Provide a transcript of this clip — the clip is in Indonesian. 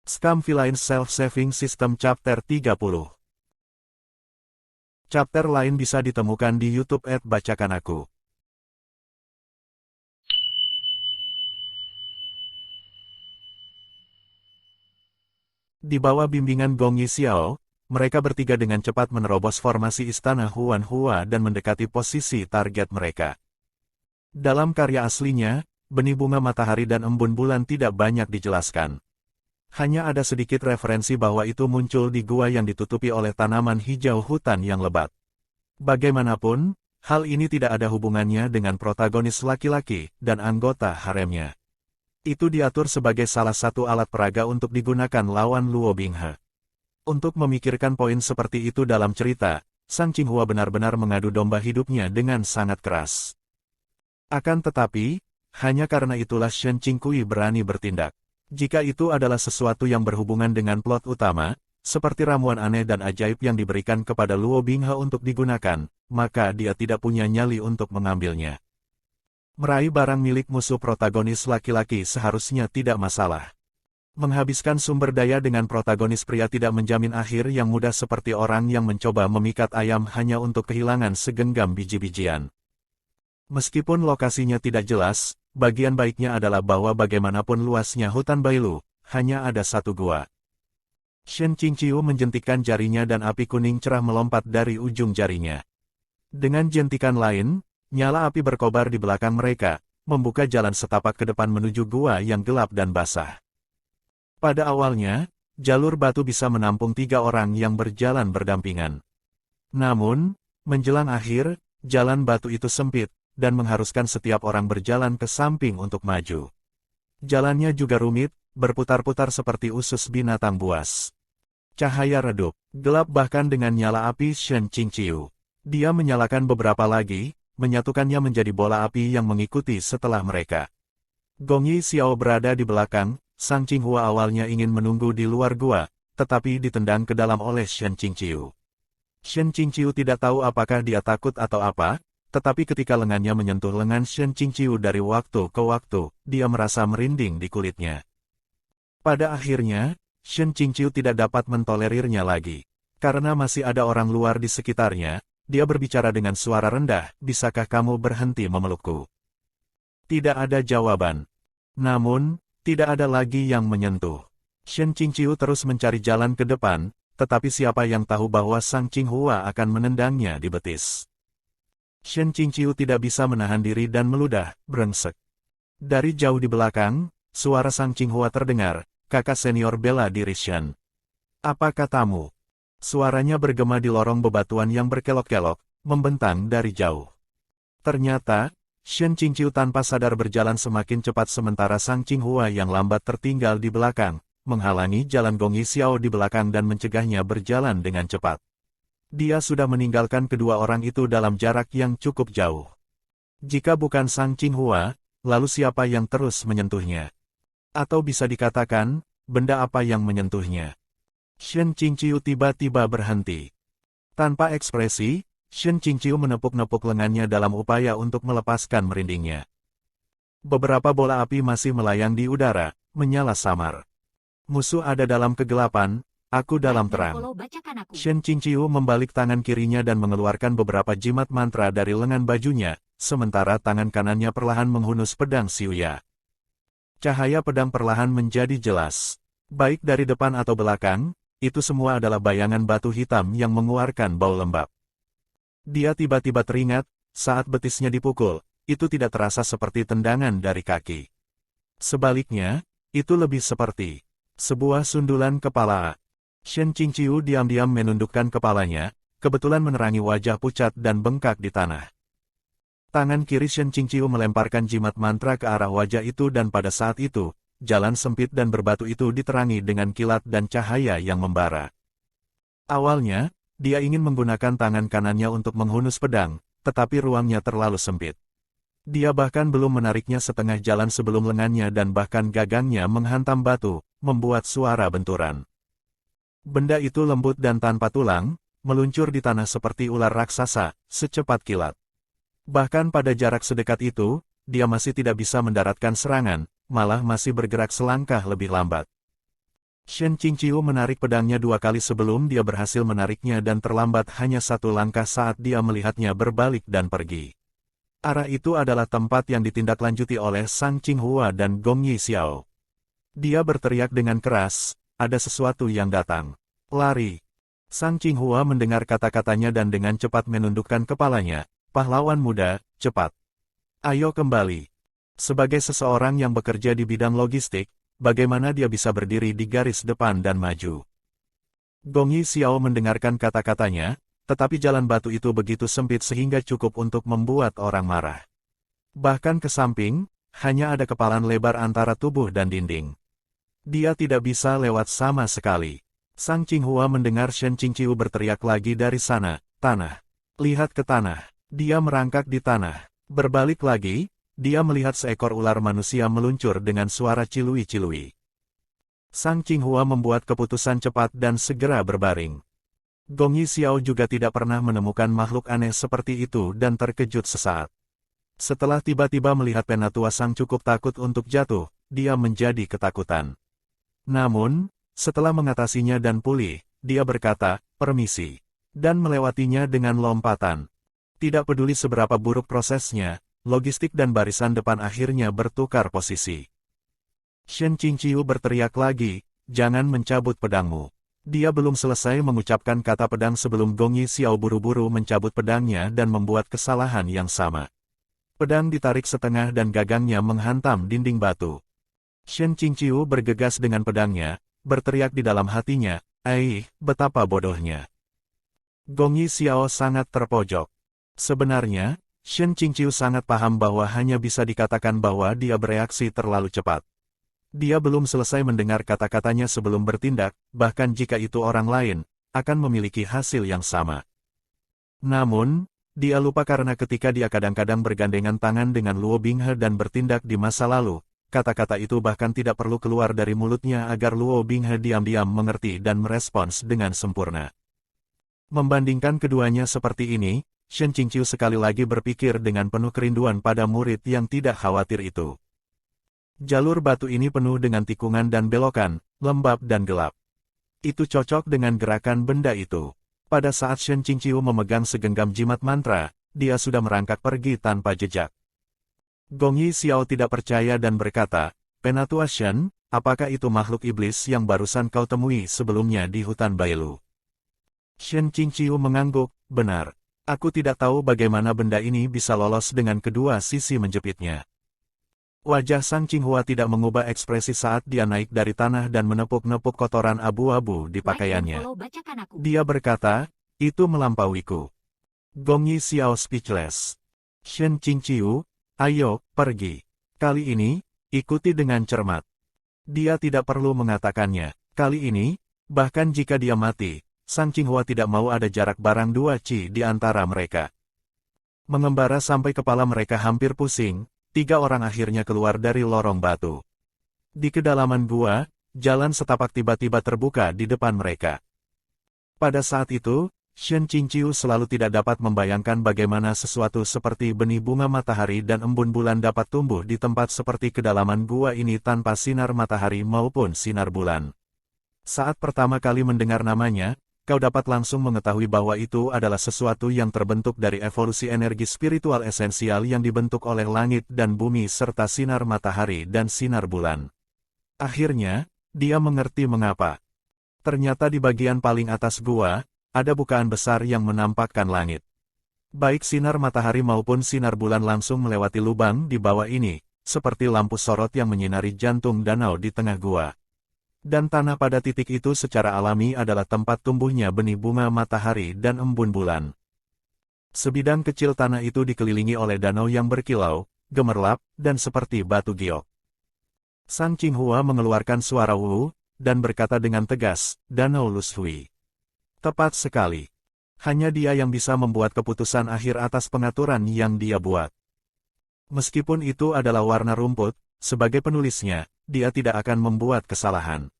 Scam Villains Self-Saving System Chapter 30. Chapter lain bisa ditemukan di YouTube @bacakan aku. Di bawah bimbingan Gong Yixiao, mereka bertiga dengan cepat menerobos formasi istana Huanhua dan mendekati posisi target mereka. Dalam karya aslinya, benih bunga matahari dan embun bulan tidak banyak dijelaskan. Hanya ada sedikit referensi bahwa itu muncul di gua yang ditutupi oleh tanaman hijau hutan yang lebat. Bagaimanapun, hal ini tidak ada hubungannya dengan protagonis laki-laki dan anggota haremnya. Itu diatur sebagai salah satu alat peraga untuk digunakan lawan Luo Binghe. Untuk memikirkan poin seperti itu dalam cerita, Sang Qinghua benar-benar mengadu domba hidupnya dengan sangat keras. Akan tetapi, hanya karena itulah Shen Qingqui berani bertindak. Jika itu adalah sesuatu yang berhubungan dengan plot utama, seperti ramuan aneh dan ajaib yang diberikan kepada Luo Binghe untuk digunakan, maka dia tidak punya nyali untuk mengambilnya. Meraih barang milik musuh protagonis laki-laki seharusnya tidak masalah. Menghabiskan sumber daya dengan protagonis pria tidak menjamin akhir yang mudah seperti orang yang mencoba memikat ayam hanya untuk kehilangan segenggam biji-bijian. Meskipun lokasinya tidak jelas, bagian baiknya adalah bahwa bagaimanapun luasnya hutan Bailu, hanya ada satu gua. Shen Qingqiu menjentikkan jarinya dan api kuning cerah melompat dari ujung jarinya. Dengan jentikan lain, nyala api berkobar di belakang mereka, membuka jalan setapak ke depan menuju gua yang gelap dan basah. Pada awalnya, jalur batu bisa menampung 3 orang yang berjalan berdampingan. Namun, menjelang akhir, jalan batu itu sempit, dan mengharuskan setiap orang berjalan ke samping untuk maju. Jalannya juga rumit, berputar-putar seperti usus binatang buas. Cahaya redup, gelap bahkan dengan nyala api Shen Qingqiu. Dia menyalakan beberapa lagi, menyatukannya menjadi bola api yang mengikuti setelah mereka. Gong Yixiao berada di belakang, Sang Qinghua awalnya ingin menunggu di luar gua, tetapi ditendang ke dalam oleh Shen Qingqiu. Shen Qingqiu tidak tahu apakah dia takut atau apa, tetapi ketika lengannya menyentuh lengan Shen Qingqiu dari waktu ke waktu, dia merasa merinding di kulitnya. Pada akhirnya, Shen Qingqiu tidak dapat mentolerirnya lagi. Karena masih ada orang luar di sekitarnya, dia berbicara dengan suara rendah, "Bisakah kamu berhenti memelukku?" Tidak ada jawaban. Namun, tidak ada lagi yang menyentuh. Shen Qingqiu terus mencari jalan ke depan, tetapi siapa yang tahu bahwa Sang Qinghua akan menendangnya di betis. Shen Qingqiu tidak bisa menahan diri dan meludah, brengsek. Dari jauh di belakang, suara Sang Qinghua terdengar, "Kakak senior bela diri Shen. Apa katamu?" Suaranya bergema di lorong bebatuan yang berkelok-kelok, membentang dari jauh. Ternyata, Shen Qingqiu tanpa sadar berjalan semakin cepat sementara Sang Qinghua yang lambat tertinggal di belakang, menghalangi jalan Gong Yixiao di belakang dan mencegahnya berjalan dengan cepat. Dia sudah meninggalkan kedua orang itu dalam jarak yang cukup jauh. Jika bukan Sang Qinghua, lalu siapa yang terus menyentuhnya? Atau bisa dikatakan, benda apa yang menyentuhnya? Shen Qingqiu tiba-tiba berhenti. Tanpa ekspresi, Shen Qingqiu menepuk-nepuk lengannya dalam upaya untuk melepaskan merindingnya. Beberapa bola api masih melayang di udara, menyala samar. Musuh ada dalam kegelapan, aku dalam terang. Shen Qingqiu membalik tangan kirinya dan mengeluarkan beberapa jimat mantra dari lengan bajunya, sementara tangan kanannya perlahan menghunus pedang Xiuya. Cahaya pedang perlahan menjadi jelas. Baik dari depan atau belakang, itu semua adalah bayangan batu hitam yang mengeluarkan bau lembab. Dia tiba-tiba teringat, saat betisnya dipukul, itu tidak terasa seperti tendangan dari kaki. Sebaliknya, itu lebih seperti sebuah sundulan kepala. Shen Qingqiu diam-diam menundukkan kepalanya, kebetulan menerangi wajah pucat dan bengkak di tanah. Tangan kiri Shen Qingqiu melemparkan jimat mantra ke arah wajah itu dan pada saat itu, jalan sempit dan berbatu itu diterangi dengan kilat dan cahaya yang membara. Awalnya, dia ingin menggunakan tangan kanannya untuk menghunus pedang, tetapi ruangnya terlalu sempit. Dia bahkan belum menariknya setengah jalan sebelum lengannya dan bahkan gagangnya menghantam batu, membuat suara benturan. Benda itu lembut dan tanpa tulang, meluncur di tanah seperti ular raksasa, secepat kilat. Bahkan pada jarak sedekat itu, dia masih tidak bisa mendaratkan serangan, malah masih bergerak selangkah lebih lambat. Shen Qingqiu menarik pedangnya 2 kali sebelum dia berhasil menariknya dan terlambat hanya 1 langkah saat dia melihatnya berbalik dan pergi. Arah itu adalah tempat yang ditindaklanjuti oleh Sang Qinghua dan Gong Yixiao. Dia berteriak dengan keras, ada sesuatu yang datang. Lari. Sang Qinghua mendengar kata-katanya dan dengan cepat menundukkan kepalanya. Pahlawan muda, cepat. Ayo kembali. Sebagai seseorang yang bekerja di bidang logistik, bagaimana dia bisa berdiri di garis depan dan maju? Gong Yixiao mendengarkan kata-katanya, tetapi jalan batu itu begitu sempit sehingga cukup untuk membuat orang marah. Bahkan ke samping, hanya ada kepalan lebar antara tubuh dan dinding. Dia tidak bisa lewat sama sekali. Sang Qinghua mendengar Shen Qingqiu berteriak lagi dari sana, tanah. Lihat ke tanah. Dia merangkak di tanah. Berbalik lagi, dia melihat seekor ular manusia meluncur dengan suara cilui-cilui. Sang Qinghua membuat keputusan cepat dan segera berbaring. Gong Yixiao juga tidak pernah menemukan makhluk aneh seperti itu dan terkejut sesaat. Setelah tiba-tiba melihat Penatua Sang cukup takut untuk jatuh, dia menjadi ketakutan. Namun, setelah mengatasinya dan pulih, dia berkata, permisi, dan melewatinya dengan lompatan. Tidak peduli seberapa buruk prosesnya, logistik dan barisan depan akhirnya bertukar posisi. Shen Qingqiu berteriak lagi, jangan mencabut pedangmu. Dia belum selesai mengucapkan kata pedang sebelum Gong Yixiao buru-buru mencabut pedangnya dan membuat kesalahan yang sama. Pedang ditarik setengah dan gagangnya menghantam dinding batu. Shen Qingqiu bergegas dengan pedangnya, berteriak di dalam hatinya, betapa bodohnya. Gong Yixiao sangat terpojok. Sebenarnya, Shen Qingqiu sangat paham bahwa hanya bisa dikatakan bahwa dia bereaksi terlalu cepat. Dia belum selesai mendengar kata-katanya sebelum bertindak, bahkan jika itu orang lain, akan memiliki hasil yang sama. Namun, dia lupa karena ketika dia kadang-kadang bergandengan tangan dengan Luo Binghe dan bertindak di masa lalu, kata-kata itu bahkan tidak perlu keluar dari mulutnya agar Luo Binghe diam-diam mengerti dan merespons dengan sempurna. Membandingkan keduanya seperti ini, Shen Qingqiu sekali lagi berpikir dengan penuh kerinduan pada murid yang tidak khawatir itu. Jalur batu ini penuh dengan tikungan dan belokan, lembab dan gelap. Itu cocok dengan gerakan benda itu. Pada saat Shen Qingqiu memegang segenggam jimat mantra, dia sudah merangkak pergi tanpa jejak. Gong Yixiao tidak percaya dan berkata, Penatua Shen, apakah itu makhluk iblis yang barusan kau temui sebelumnya di hutan Bailu? Shen Qingqiu mengangguk, benar. Aku tidak tahu bagaimana benda ini bisa lolos dengan kedua sisi menjepitnya. Wajah Sang Qinghua tidak mengubah ekspresi saat dia naik dari tanah dan menepuk-nepuk kotoran abu-abu di pakaiannya. Dia berkata, itu melampauiku. Gong Yixiao speechless. Shen Qingqiu, ayo, pergi. Kali ini, ikuti dengan cermat. Dia tidak perlu mengatakannya. Kali ini, bahkan jika dia mati, Sang Qinghua tidak mau ada jarak barang 2 ci di antara mereka. Mengembara sampai kepala mereka hampir pusing, 3 orang akhirnya keluar dari lorong batu. Di kedalaman gua, jalan setapak tiba-tiba terbuka di depan mereka. Pada saat itu, Shen Qingqiu selalu tidak dapat membayangkan bagaimana sesuatu seperti benih bunga matahari dan embun bulan dapat tumbuh di tempat seperti kedalaman gua ini tanpa sinar matahari maupun sinar bulan. Saat pertama kali mendengar namanya, kau dapat langsung mengetahui bahwa itu adalah sesuatu yang terbentuk dari evolusi energi spiritual esensial yang dibentuk oleh langit dan bumi serta sinar matahari dan sinar bulan. Akhirnya, dia mengerti mengapa. Ternyata di bagian paling atas gua, ada bukaan besar yang menampakkan langit. Baik sinar matahari maupun sinar bulan langsung melewati lubang di bawah ini, seperti lampu sorot yang menyinari jantung danau di tengah gua. Dan tanah pada titik itu secara alami adalah tempat tumbuhnya benih bunga matahari dan embun bulan. Sebidang kecil tanah itu dikelilingi oleh danau yang berkilau, gemerlap, dan seperti batu giok. Sang Qinghua mengeluarkan suara wu, dan berkata dengan tegas, Danau Lushui. Tepat sekali. Hanya dia yang bisa membuat keputusan akhir atas pengaturan yang dia buat. Meskipun itu adalah warna rumput, sebagai penulisnya, dia tidak akan membuat kesalahan.